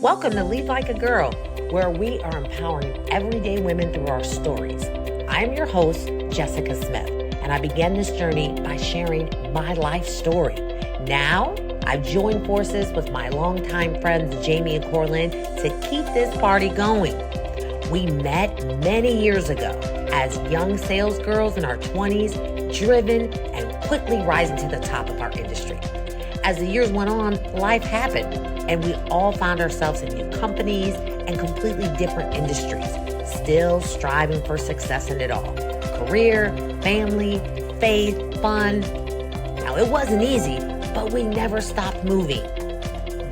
Welcome to Lead Like a Girl, where we are empowering everyday women through our stories. I'm your host, Jessica Smith, and I began this journey by sharing my life story. Now, I've joined forces with my longtime friends, Jamie and Coralyn, to keep this party going. We met many years ago as young sales girls in our 20s, driven and quickly rising to the top of our industry. As the years went on, life happened, and we all found ourselves in new companies and completely different industries, still striving for success in it all. Career, family, faith, fun. Now, it wasn't easy, but we never stopped moving.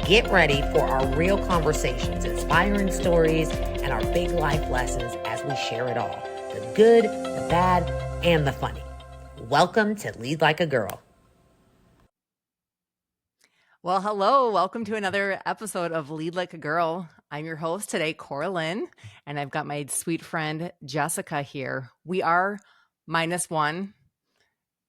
Get ready for our real conversations, inspiring stories, and our big life lessons as we share it all. The good, the bad, and the funny. Welcome to Lead Like a Girl. Well, hello. Welcome to another episode of Lead Like a Girl. I'm your host today, Coralyn, and I've got my sweet friend, Jessica, here. We are -1.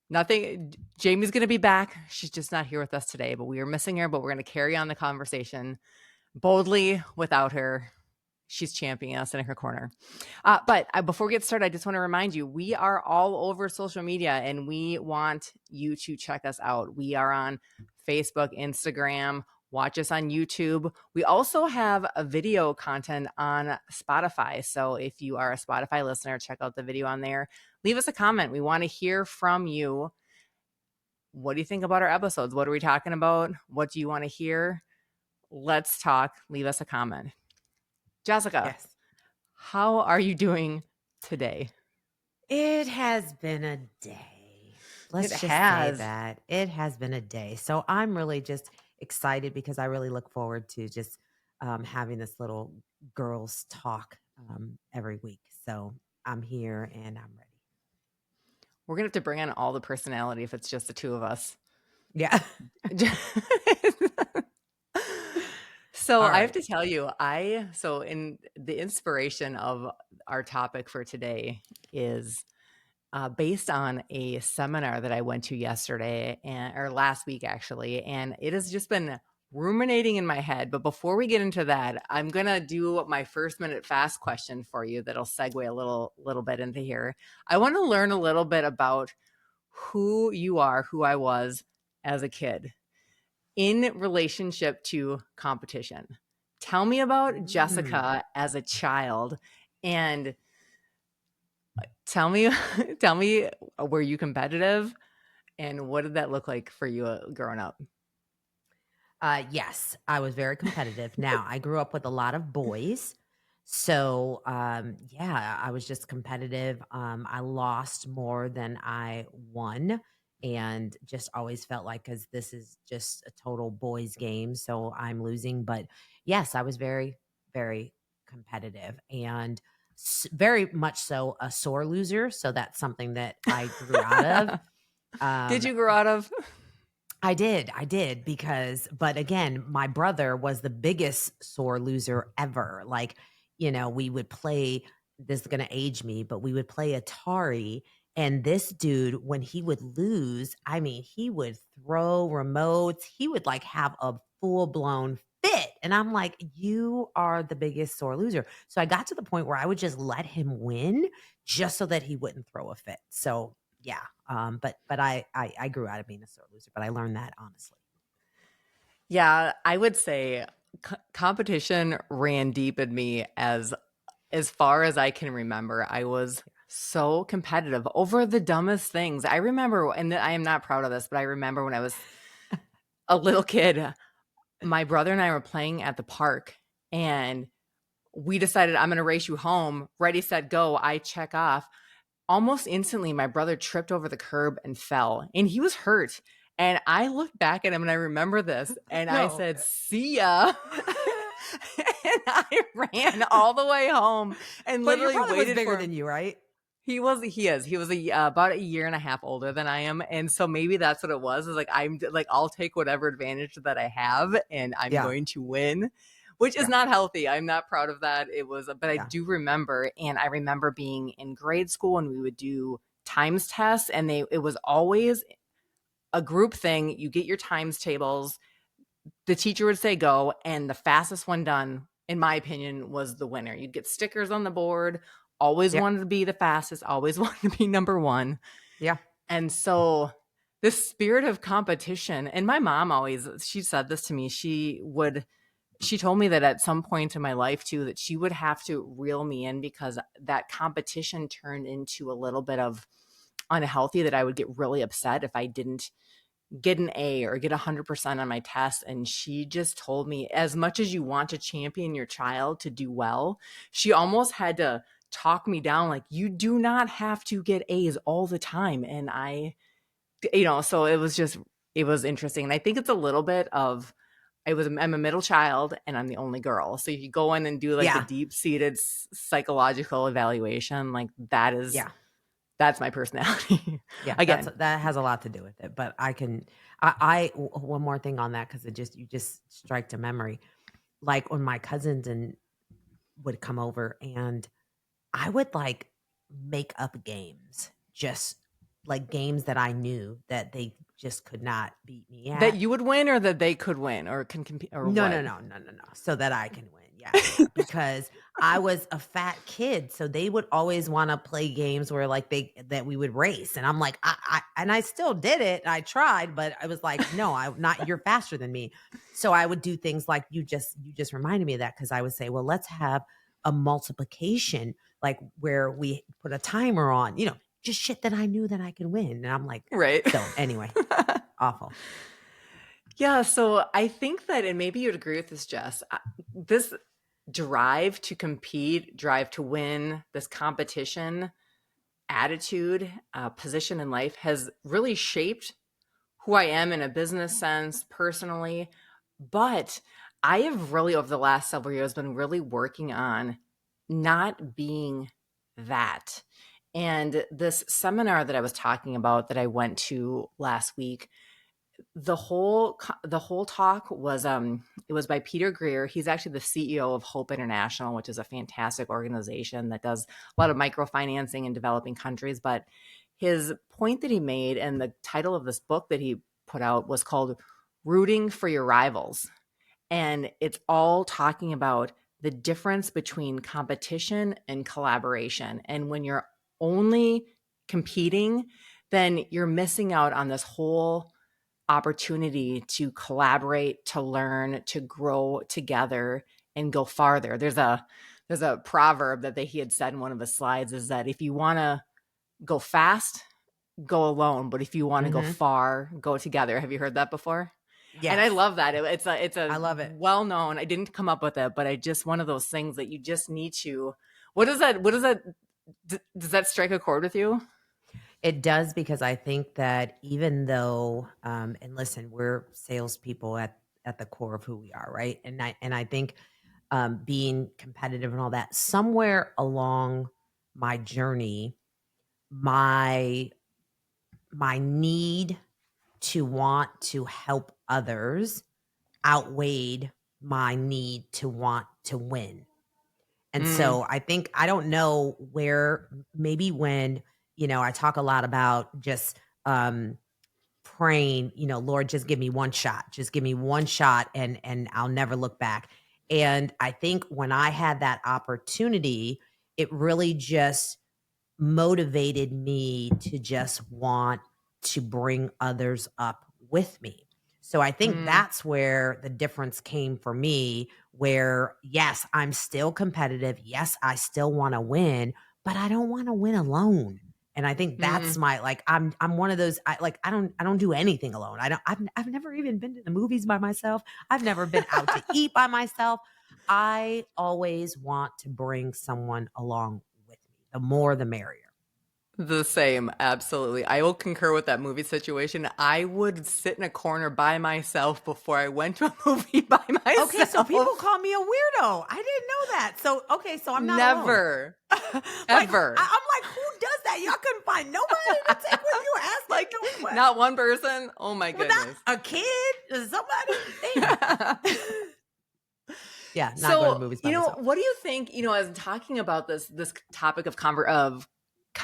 Nothing. Jamie's going to be back. She's just not here with us today, but we are missing her, but we're going to carry on the conversation boldly without her. She's championing us in her corner. But before we get started, I just want to remind you, we are all over social media and we want you to check us out. We are on Facebook, Instagram, watch us on YouTube. We also have a video content on Spotify. So if you are a Spotify listener, check out the video on there. Leave us a comment. We want to hear from you. What do you think about our episodes? What are we talking about? What do you want to hear? Let's talk. Leave us a comment. Jessica, Yes. How are you doing today? It has been a day. Let's just say that. It has been a day. So I'm really just excited because I really look forward to just having this little girls talk every week. So I'm here and I'm ready. We're going to have to bring on all the personality if it's just the two of us. Yeah. So All I have right. to tell you, in the inspiration of our topic for today is based on a seminar that I went to yesterday or last week actually, and it has just been ruminating in my head. But before we get into that, I'm gonna do my first minute fast question for you that'll segue a little bit into here. I want to learn a little bit about who you are, who I was as a kid in relationship to competition. Tell me about Jessica as a child and tell me, were you competitive and what did that look like for you growing up? Yes, I was very competitive. Now, I grew up with a lot of boys. So, yeah, I was just competitive. I lost more than I won and just always felt like because this is just a total boys game. So I'm losing. But yes, I was very, very competitive and very much so a sore loser. So that's something that I grew out of. Did you grow out of? I did but again, my brother was the biggest sore loser ever. Like, we would play, this is going to age me, but we would play Atari. And this dude, when he would lose, I mean, he would throw remotes. He would like have a full blown fit. And I'm like, you are the biggest sore loser. So I got to the point where I would just let him win just so that he wouldn't throw a fit. So yeah. But I grew out of being a sore loser, but I learned that honestly. Yeah, I would say competition ran deep in me as far as I can remember. I was so competitive over the dumbest things. I remember, and I am not proud of this, but I remember when I was a little kid, my brother and I were playing at the park and we decided I'm going to race you home. Ready, set, go. I check off. Almost instantly, my brother tripped over the curb and fell, and he was hurt. And I looked back at him, and I remember this, and I said, "See ya." And I ran all the way home and But your literally brother was waited bigger for than him. you, right? He is about a year and a half older than I am, and so maybe that's what it was. Is like I'm like I'll take whatever advantage that I have, and I'm Yeah. going to win, which is not healthy. I'm not proud of that. It was, but I do remember, and I remember being in grade school and we would do times tests, and it was always a group thing. You get your times tables. the teacher would say go, and the fastest one done, in my opinion, was the winner. You'd get stickers on the board, always Yep. wanted to be the fastest, always wanted to be number one. Yeah. And so this spirit of competition, and my mom always, she said this to me, she told me that at some point in my life too, that she would have to reel me in because that competition turned into a little bit of unhealthy, that I would get really upset if I didn't get an A or get 100% on my test. And she just told me, as much as you want to champion your child to do well, she almost had to talk me down. Like, you do not have to get A's all the time. And so it was interesting. And I think it's a little bit of, I'm a middle child and I'm the only girl. So you go in and do like the deep seated psychological evaluation. Like that's my personality. Yeah, Again, that has a lot to do with it. But one more thing on that, because you just strike to memory. Like when my cousins would come over, and I would like make up games, just like games that I knew that they just could not beat me that at. you would win or that they could win or can compete or No, what? no. So that I can win. Yes. Because I was a fat kid. So they would always want to play games where like that we would race. And I'm like, I still did it. I tried, but I was like, no, you're faster than me. So I would do things like you just reminded me of that. Cause I would say, well, let's have a multiplication, like where we put a timer on, just shit that I knew that I could win. And I'm like, right. So anyway, awful. Yeah. So I think that, and maybe you'd agree with this, Jess, this drive to compete, drive to win, this competition attitude, position in life has really shaped who I am in a business sense, personally. But I have really, over the last several years, been really working on not being that. And this seminar that I was talking about that I went to last week, the whole talk was it was by Peter Greer. He's actually the CEO of Hope International, which is a fantastic organization that does a lot of microfinancing in developing countries. But his point that he made, and the title of this book that he put out, was called Rooting for Your Rivals. And it's all talking about the difference between competition and collaboration. And when you're only competing, then you're missing out on this whole opportunity to collaborate, to learn, to grow together and go farther. There's a proverb that he had said in one of his slides, is that if you want to go fast, go alone, but if you want to go far, go together. Have you heard that before? Yes. And I love that. It's a I love it. Well-known. I didn't come up with it, but I just, one of those things that you just need to, does that strike a chord with you? It does, because I think that even though, and listen, we're salespeople at the core of who we are, right? And I think being competitive and all that, somewhere along my journey, my need to want to help others outweighed my need to want to win. And so I think, I don't know where, maybe when, I talk a lot about just praying, Lord, just give me one shot, and I'll never look back. And I think when I had that opportunity, it really just motivated me to just want to bring others up with me. So I think that's where the difference came for me, where yes, I'm still competitive. Yes, I still want to win, but I don't want to win alone. And I think that's my, like, I'm one of those, I don't do anything alone. I've never even been to the movies by myself. I've never been out to eat by myself. I always want to bring someone along with me. The more, the merrier. The same. Absolutely. I will concur with that movie situation. I would sit in a corner by myself before I went to a movie by myself. Okay, so people call me a weirdo. I didn't know that. So, okay, so I'm not never, ever. I'm like, who does that? Y'all couldn't find nobody to take with you? Ask like, no, not one person. Oh my goodness. A kid? Somebody? Yeah, not going to movies by myself. What do you think, as talking about this topic of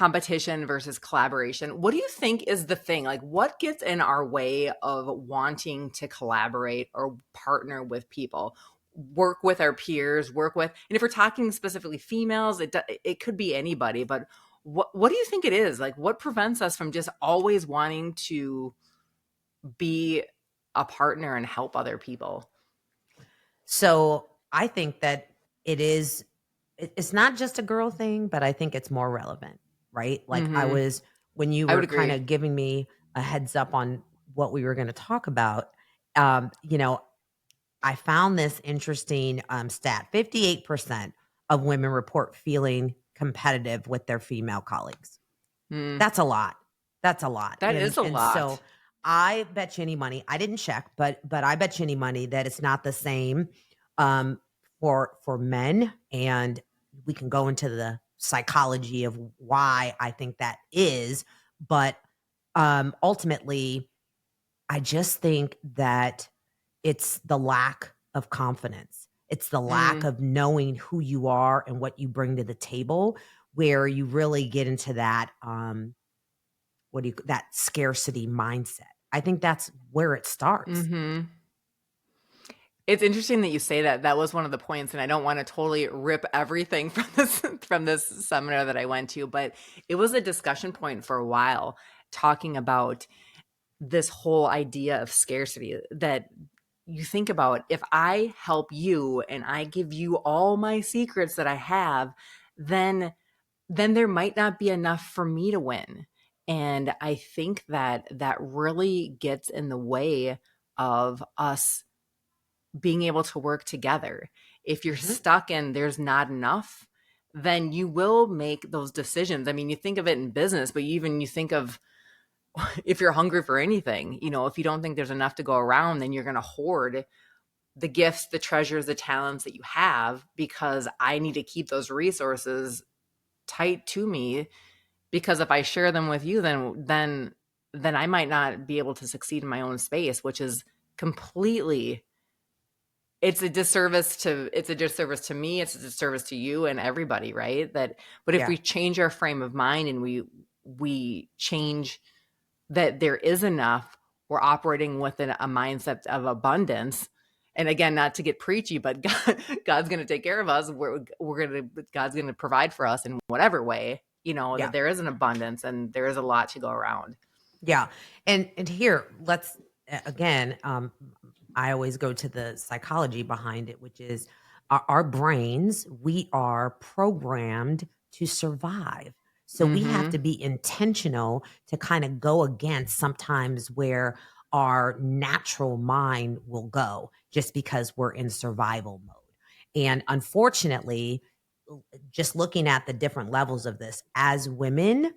competition versus collaboration. What do you think is the thing? Like, what gets in our way of wanting to collaborate or partner with people, work with our peers, and if we're talking specifically females, it could be anybody, but what do you think it is? Like, what prevents us from just always wanting to be a partner and help other people? So I think that it's not just a girl thing, but I think it's more relevant, right? Like Mm-hmm. when you I would were kind agree. of giving me a heads up on what we were going to talk about, you know, I found this interesting stat. 58% of women report feeling competitive with their female colleagues. Mm, That's a lot. That's a lot. that is a And so lot. I bet you any money, I didn't check, but I bet you any money that it's not the same um for men. And we can go into the psychology of why I think that is, but ultimately I just think that it's the lack of confidence. It's the lack Mm, of knowing who you are and what you bring to the table where you really get into that that scarcity mindset. I think that's where it starts. mm-hmm. It's interesting that you say that. That was one of the points, and I don't want to totally rip everything from this seminar that I went to, but it was a discussion point for a while, talking about this whole idea of scarcity. That you think about, if I help you and I give you all my secrets that I have, then there might not be enough for me to win. And I think that that really gets in the way of us being able to work together. If you're Mhm. stuck in there's not enough, then you will make those decisions. I mean, you think of it in business, but you think of, if you're hungry for anything, if you don't think there's enough to go around, then you're going to hoard the gifts, the treasures, the talents that you have, because I need to keep those resources tight to me, because if I share them with you, then I might not be able to succeed in my own space, which is completely, it's a disservice to me, it's a disservice to you and everybody, right? But if Yeah. we change our frame of mind and we change that there is enough, we're operating within a mindset of abundance. And again, not to get preachy, but God's going to take care of us. God's going to provide for us in whatever way, that Yeah. there is an abundance and there is a lot to go around. Yeah. And here, let's again, I always go to the psychology behind it, which is our brains, we are programmed to survive. So we have Mm-hmm. to be intentional to kind of go against sometimes where our natural mind will go just because we're in survival mode. And unfortunately, just looking at the different levels of this as women,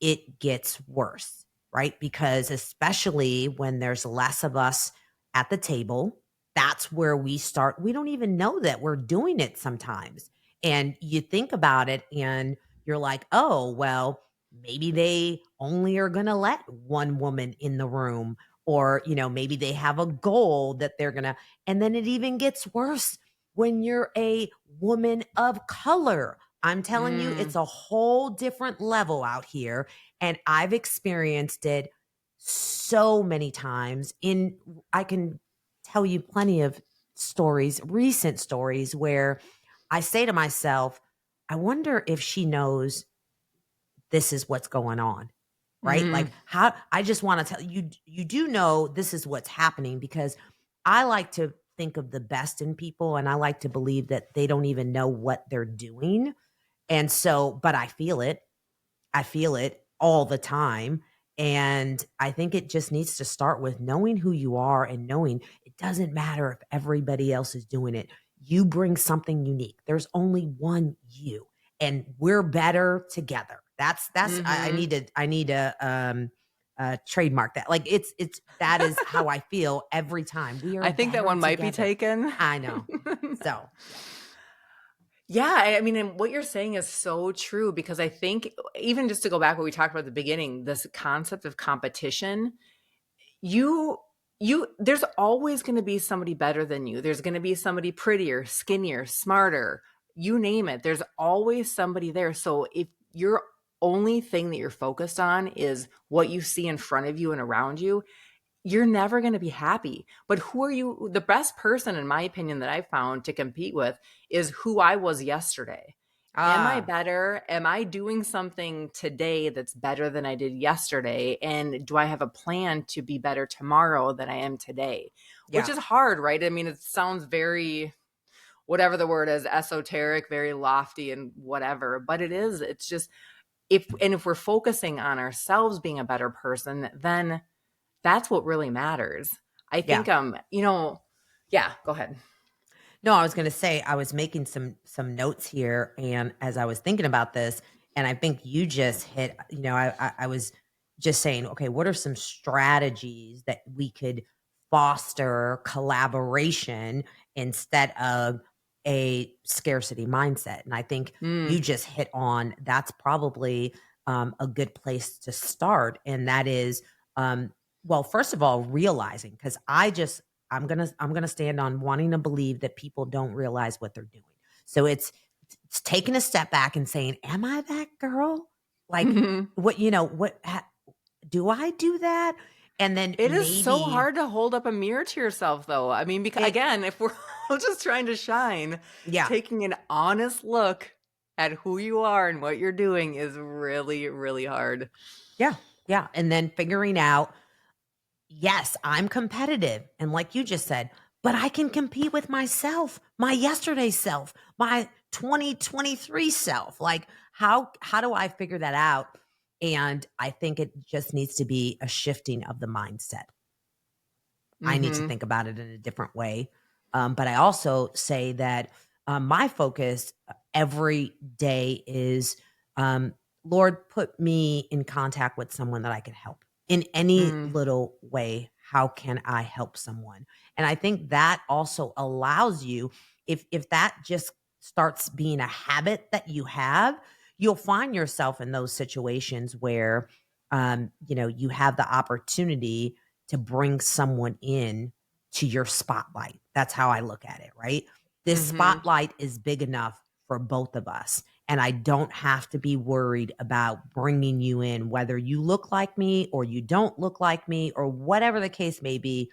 it gets worse, right? Because especially when there's less of us at the table, that's where we start. We don't even know that we're doing it sometimes. And you think about it and you're like, oh, well, maybe they only are going to let one woman in the room, or, maybe they have a goal that they're going to. And then it even gets worse when you're a woman of color. I'm telling you, Mm, it's a whole different level out here. And I've experienced it so many times. I can tell you plenty of stories, recent stories, where I say to myself, I wonder if she knows this is what's going on. Right? mm, Like, how I just want to tell you, you do know this is what's happening, because I like to think of the best in people and I like to believe that they don't even know what they're doing. And so, but I feel it all the time. And I think it just needs to start with knowing who you are and knowing it doesn't matter if everybody else is doing it. You bring something unique. There's only one you, and we're better together. mm-hmm. I need to trademark that. Like that is how I feel every time. We are I think that better one might be together. taken. I know. So, yeah. Yeah, I mean, and what you're saying is so true, because I think, even just to go back what we talked about at the beginning, this concept of competition, you there's always going to be somebody better than you. There's going to be somebody prettier, skinnier, smarter, you name it. There's always somebody there. So if you're only thing that you're focused on is what you see in front of you and around you, you're never going to be happy. But who are you? The best person, in my opinion, that I found to compete with is who I was yesterday. Am I Ah, better? Am I doing something today that's better than I did yesterday? And do I have a plan to be better tomorrow than I am today? Which yeah, is hard, right? I mean, it sounds very, whatever the word is, esoteric, very lofty and whatever, but it is. It's just, if we're focusing on ourselves being a better person, then that's what really matters. I yeah. think, yeah, go ahead. No, I was going to say I was making some notes here, and as I was thinking about this, and I think you just hit. I was just saying, okay, what are some strategies that we could foster collaboration instead of a scarcity mindset? And I think you Mm, just hit on that's probably a good place to start, and that is, well, first of all, realizing because I'm gonna stand on wanting to believe that people don't realize what they're doing. So it's taking a step back and saying, "Am I that girl? Like, mhm. do I do that?" And then It is so maybe hard to hold up a mirror to yourself, though. I mean, because it, again, if we're all just trying to shine, yeah, taking an honest look at who you are and what you're doing is really, really hard. yeah, yeah, and then figuring out, yes, I'm competitive, and like you just said, but I can compete with myself, my yesterday self, my 2023 self. Like, how do I figure that out? And I think it just needs to be a shifting of the mindset. I need to Hmm. think about it in a different way. But I also say that my focus every day is, um, Lord, put me in contact with someone that I can help in any Mm, little way. How can I help someone? And I think that also allows you, if that just starts being a habit that you have, you'll find yourself in those situations where, you have the opportunity to bring someone in to your spotlight. That's how I look at it, right? This hmm. spotlight is big enough for both of us. And I don't have to be worried about bringing you in, whether you look like me or you don't look like me or whatever the case may be.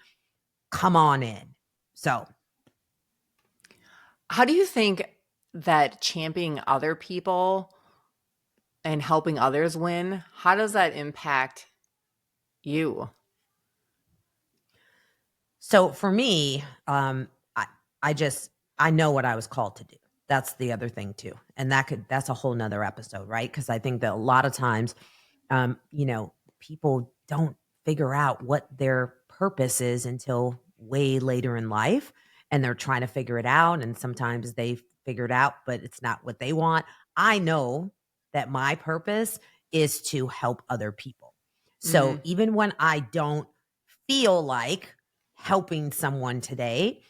Come on in. So, How do you think that championing other people and helping others win, how does that impact you? so for me, I just I know what I was called to do. That's the other thing too. And that's a whole nother episode, right? Because I think that a lot of times people don't figure out what their purpose is until way later in life. And they're trying to figure it out. And sometimes they figure it out, but it's not what they want. I know that my purpose is to help other people. So Hmm. even when I don't feel like helping someone today,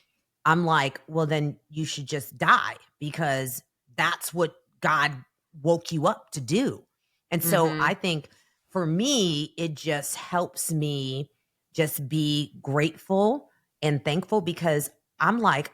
I'm like, well, then you should just die because that's what God woke you up to do. And so Hmm. I think for me, it just helps me just be grateful and thankful because I'm like,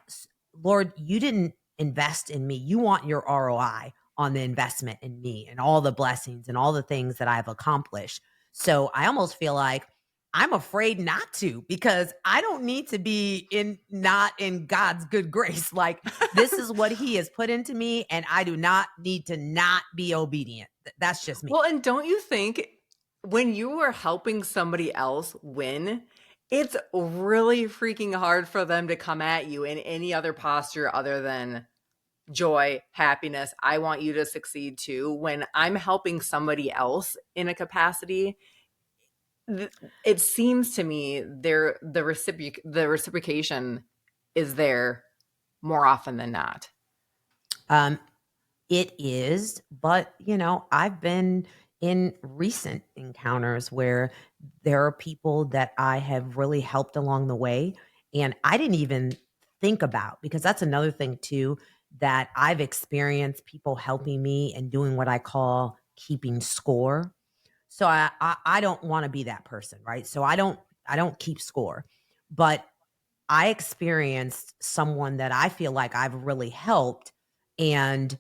Lord, you didn't invest in me. You want your ROI on the investment in me and all the blessings and all the things that I've accomplished. So I almost feel like I'm afraid not to because I don't need to be in not in God's good grace. Like this is what he has put into me and I do not need to not be obedient. That's just me. Well, and don't you think when you are helping somebody else win, it's really freaking hard for them to come at you in any other posture other than joy, happiness. I want you to succeed too. When I'm helping somebody else in a capacity, th- it seems to me the reciprocation is there more often than not. Um It is, but I've been in recent encounters where there are people that I have really helped along the way and I didn't even think about because that's another thing too that I've experienced people helping me and doing what I call keeping score. So I don't want to be that person, right? So I don't keep score. But I experienced someone that I feel like I've really helped and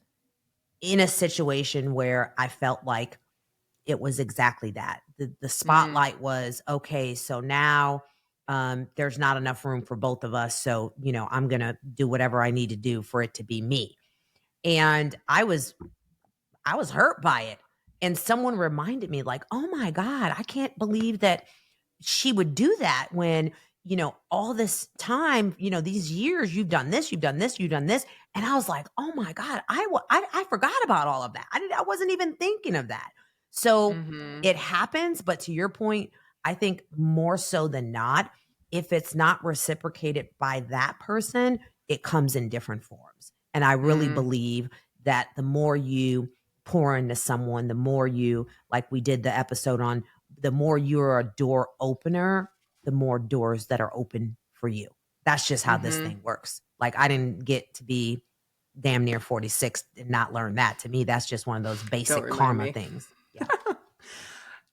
in a situation where I felt like it was exactly that. The Mm. spotlight was, okay, so now there's not enough room for both of us. So, I'm going to do whatever I need to do for it to be me. And I was hurt by it. And someone reminded me, like, oh my God, I can't believe that she would do that when, all this time, these years, you've done this, you've done this, you've done this. And I was like, oh my God, I forgot about all of that. I wasn't even thinking of that. So it happens. But to your point, I think more so than not, if it's not reciprocated by that person, it comes in different forms. And I really believe that the more you pour into someone, the more you, like we did the episode on, the more you're a door opener, the more doors that are open for you. That's just how this thing works. Like, I didn't get to be damn near 46 and not learn that. To me, that's just one of those basic karma things. Yeah.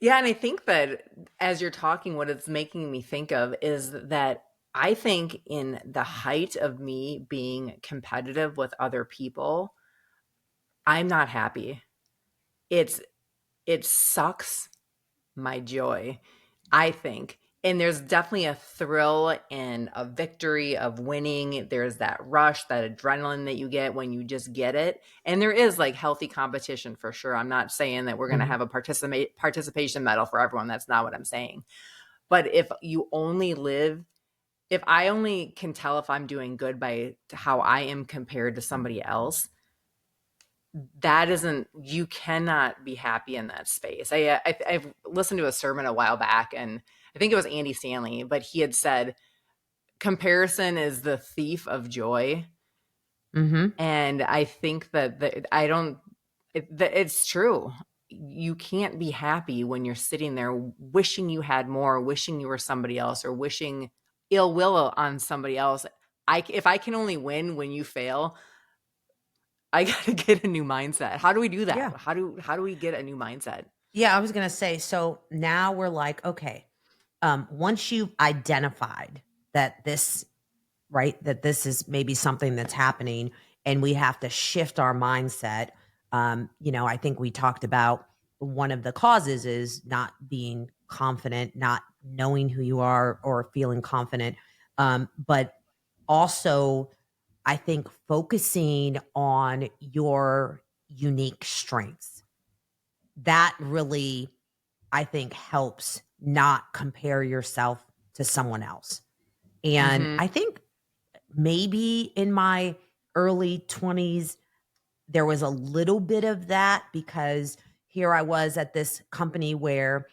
Yeah. And I think that as you're talking, what it's making me think of is that I think in the height of me being competitive with other people, I'm not happy. It sucks my joy, I think. And there's definitely a thrill and a victory of winning. There's that rush, that adrenaline that you get when you just get it. And there is like healthy competition for sure. I'm not saying that we're going to have a participation medal for everyone. That's not what I'm saying. But if I only can tell if I'm doing good by how I am compared to somebody else, you cannot be happy in that space. I've listened to a sermon a while back, and I think it was Andy Stanley, but he had said comparison is the thief of joy. And I think it's true. You can't be happy when you're sitting there wishing you had more, wishing you were somebody else, or wishing ill will on somebody else. If I can only win when you fail, I got to get a new mindset. How do we do that? Yeah. How do we get a new mindset? Yeah, I was going to say, so now we're like, okay, once you've identified that this, right, that this is maybe something that's happening and we have to shift our mindset. I think we talked about one of the causes is not being confident, not knowing who you are or feeling confident. But also, I think focusing on your unique strengths, that really, I think, helps not compare yourself to someone else. And I think maybe in my early 20s, there was a little bit of that because here I was at this company where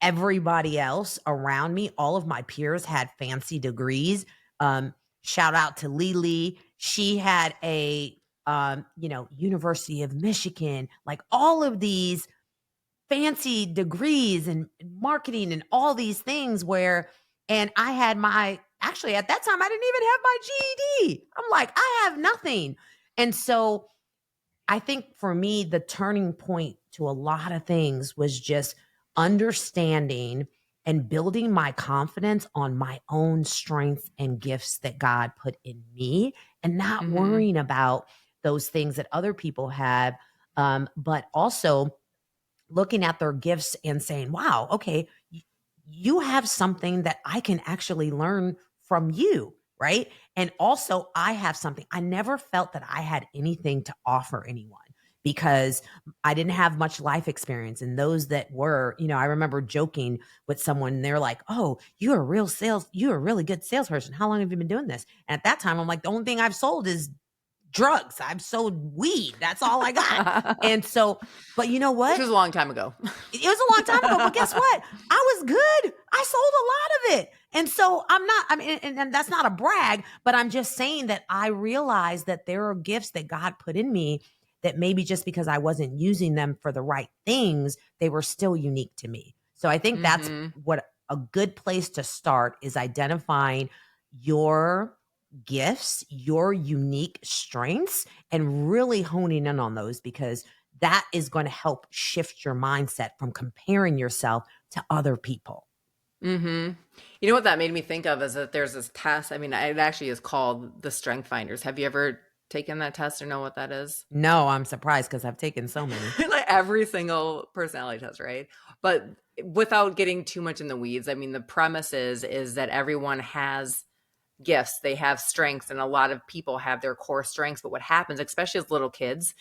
everybody else around me, all of my peers had fancy degrees. Shout out to Lily. She had a, University of Michigan, like all of these fancy degrees and marketing and all these things and I had actually at that time, I didn't even have my GED. I'm like, I have nothing. And so I think for me, the turning point to a lot of things was just understanding and building my confidence on my own strengths and gifts that God put in me and not worrying about those things that other people have. But also looking at their gifts and saying, wow, okay, you have something that I can actually learn from you, right? And also, I have something. I never felt that I had anything to offer anyone because I didn't have much life experience. And those that were, I remember joking with someone and they're like, oh, you're a really good salesperson. How long have you been doing this? And at that time, I'm like, the only thing I've sold is drugs. I've sold weed. That's all I got. And so, but you know what? Which was a long time ago. It was a long time ago, but guess what? I was good. I sold a lot of it. And so and that's not a brag, but I'm just saying that I realized that there are gifts that God put in me that maybe just because I wasn't using them for the right things, they were still unique to me. So I think that's what a good place to start is identifying your gifts, your unique strengths, and really honing in on those because that is going to help shift your mindset from comparing yourself to other people. You know what that made me think of is that there's this test. I mean, it actually is called the Strength Finders. Have you ever taken that test or know what that is? No, I'm surprised because I've taken so many. Like every single personality test, right? But without getting too much in the weeds, I mean, the premise is that everyone has gifts, they have strengths, and a lot of people have their core strengths. But what happens, especially as little kids,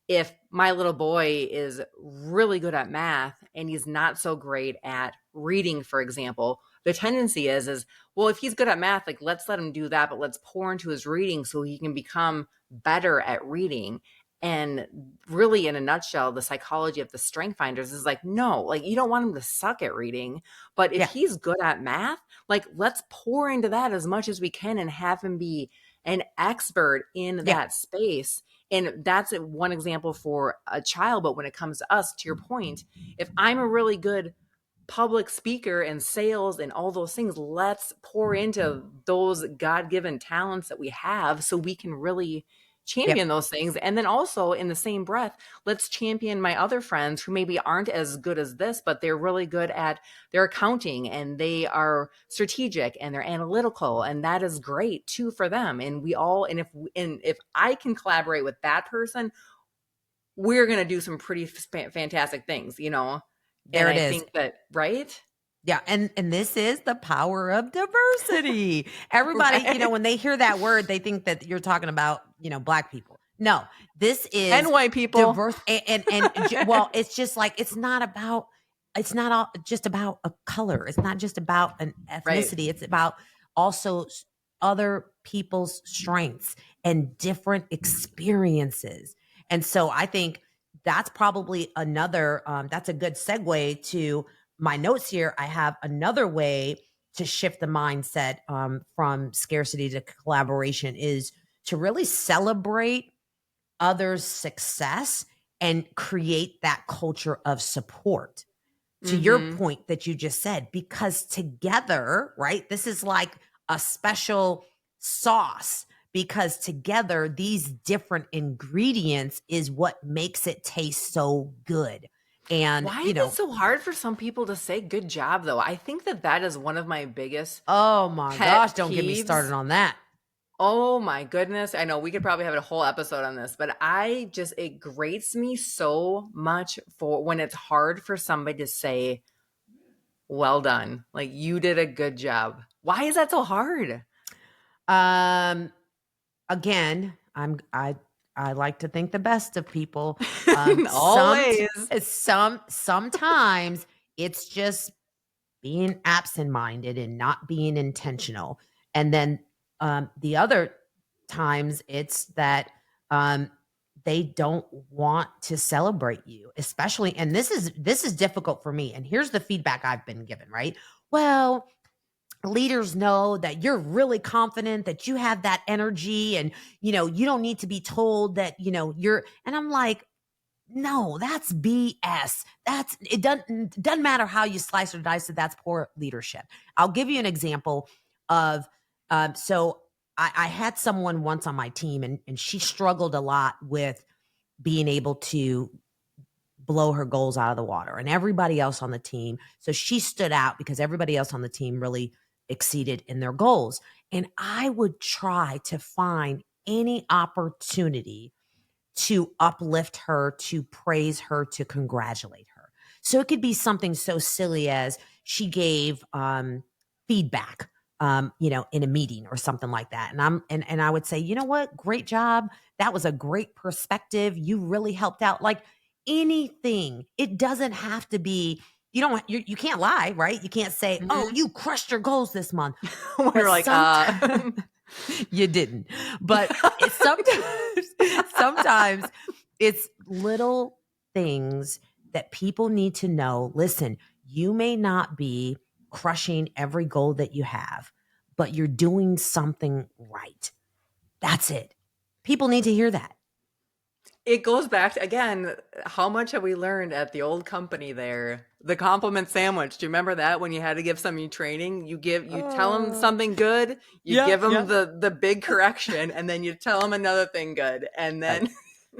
if my little boy is really good at math and he's not so great at reading, for example, the tendency is well, if he's good at math, like let's let him do that, but let's pour into his reading so he can become better at reading. And really, in a nutshell, the psychology of the strength finders is like, no, like you don't want him to suck at reading, but if Yeah. he's good at math, like let's pour into that as much as we can and have him be an expert in Yeah. that space. And that's one example for a child. But when it comes to us, to your point, if I'm a really good public speaker and sales and all those things, let's pour into those God-given talents that we have so we can really Yep. champion those things. And then also in the same breath, let's champion my other friends who maybe aren't as good as this, but they're really good at their accounting and they are strategic and they're analytical, and that is great too for them. And we all, and if I can collaborate with that person, we're going to do some pretty fantastic things, you know? And There it I is. think that, right? Yeah, and this is the power of diversity. Everybody, Right. when they hear that word, they think that you're talking about, Black people. No, this is And white people. diverse well, it's just like it's not all just about a color. It's not just about an Right. ethnicity. It's about also other people's strengths and different experiences. And so I think that's probably that's a good segue to my notes here. I have another way to shift the mindset from scarcity to collaboration is to really celebrate others' success and create that culture of support. To your Mm-hmm. point that you just said, because together, right, this is like a special sauce because together these different ingredients is what makes it taste so good. And, Why is it so hard for some people to say good job, though? I think that is one of my biggest oh my gosh, pet don't get me started peeves. on that. Oh my goodness. I know we could probably have a whole episode on this, but it grates me so much for when it's hard for somebody to say, well done. Like you did a good job. Why is that so hard? Um, again, I like to think the best of people. Always. Sometimes it's just being absent-minded and not being intentional. And then the other times it's that they don't want to celebrate you, especially, and this is difficult for me. And here's the feedback I've been given, right? Well, leaders know that you're really confident, that you have that energy, and you don't need to be told that you're, and I'm like, no, that's BS. It doesn't matter how you slice or dice it. That's poor leadership. I'll give you an example of so I had someone once on my team, and she struggled a lot with being able to blow her goals out of the water, and everybody else on the team. So she stood out because everybody else on the team really exceeded in their goals. And I would try to find any opportunity to uplift her, to praise her, to congratulate her. So it could be something so silly as she gave feedback, in a meeting or something like that. And I would say, you know what, great job. That was a great perspective. You really helped out. Like anything, it doesn't have to be. You can't lie, right? You can't say, oh, Mhm. you crushed your goals this month. We're But like, sometimes you didn't. But sometimes it's little things that people need to know. Listen, you may not be crushing every goal that you have, but you're doing something right. That's it. People need to hear that. it goes back to, again, how much have we learned at the old company there? The compliment sandwich. Do you remember that when you had to give somebody training? You tell them something good, you Yeah, give them yeah. the big correction, and then you tell them another thing good. And Right.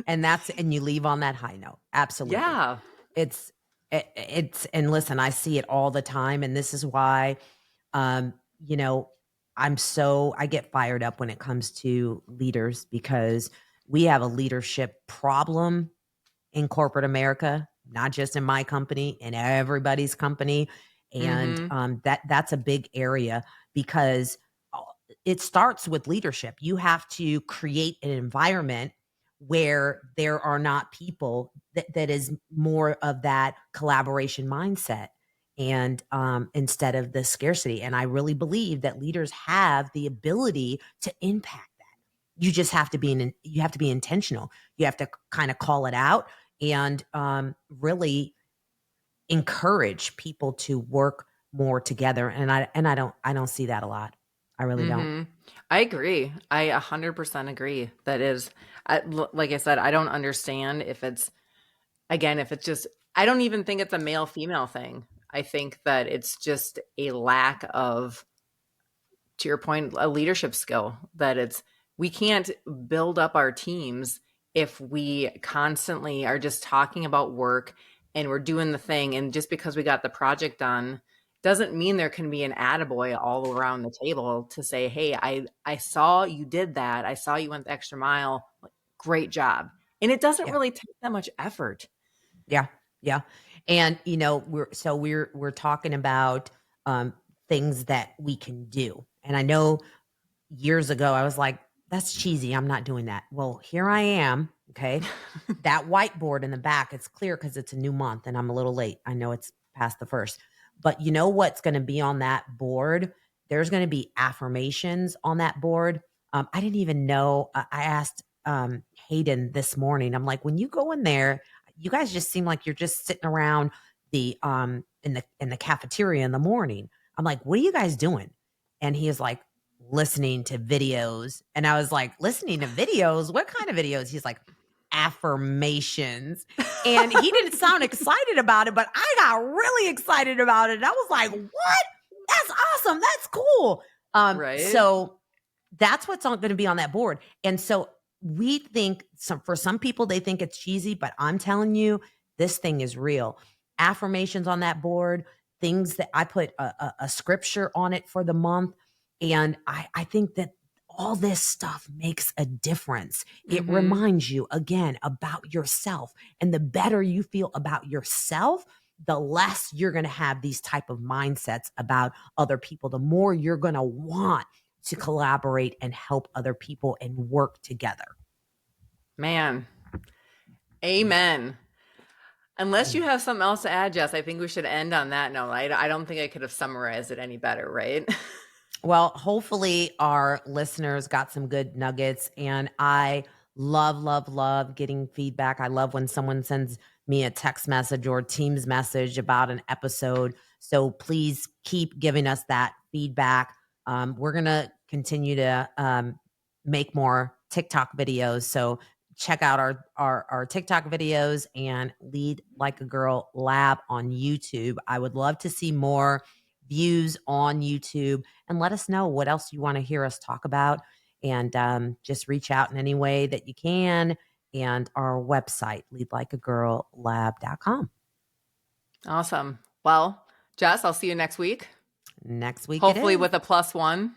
then, And you leave on that high note. Absolutely. yeah. It's and listen, I see it all the time, and this is why um, you know, I get fired up when it comes to leaders because we have a leadership problem in corporate America, not just in my company, in everybody's company. And Mm-hmm. That's a big area because uh, it starts with leadership. You have to create an environment where there are not people that is more of that collaboration mindset and instead of the scarcity. And I really believe that leaders have the ability to impact that. You just have to you have to be intentional. You have to kind of call it out and really encourage people to work more together. And I don't see that a lot. I really don't. Mm-hmm. I agree. I 100% agree. That is, like I said, I don't understand if it's, again, if it's just, I don't even think it's a male female thing. I think that it's just a lack of, to your point, a leadership skill. That it's, we can't build up our teams if we constantly are just talking about work and we're doing the thing. And just because we got the project done doesn't mean there can be an attaboy all around the table to say, hey, I saw you did that. I saw you went the extra mile. Great job. And it doesn't Yeah. really take that much effort. Yeah. Yeah. And we're talking about um things that we can do. And I know years ago I was like, that's cheesy. I'm not doing that. Well, here I am. Okay. That whiteboard in the back, it's clear because it's a new month and I'm a little late. I know it's past the first, but you know what's going to be on that board? There's going to be affirmations on that board. I didn't even know. I asked Hayden this morning. I'm like, when you go in there, you guys just seem like you're just sitting around the in the cafeteria in the morning. I'm like, what are you guys doing? And he is like, listening to videos. And I was like, listening to videos? What kind of videos? He's like, affirmations. And he didn't sound excited about it, but I got really excited about it. And I was like, what? That's awesome. That's cool. Right? So that's what's going to be on that board. And so we think for some people, they think it's cheesy, but I'm telling you, this thing is real. Affirmations on that board, things that I put a scripture on it for the month. And I think that all this stuff makes a difference. It Mm-hmm. reminds you again about yourself. And the better you feel about yourself, the less you're going to have these type of mindsets about other people, the more you're going to want to collaborate and help other people and work together. Man, amen. Unless you Amen. have something else to add, Jess, I think we should end on that note. I don't think I could have summarized it any better, right? Well, hopefully our listeners got some good nuggets. And I love getting feedback. I love when someone sends me a text message or Teams message about an episode. So please keep giving us that feedback. We're going to continue to make more TikTok videos. So check out our TikTok videos and Lead Like a Girl Lab on YouTube. I would love to see more views on YouTube and let us know what else you want to hear us talk about. And just reach out in any way that you can. And our website, leadlikeagirllab.com. Awesome. Well, Jess, I'll see you next week. Next week it Hopefully is. with a +1.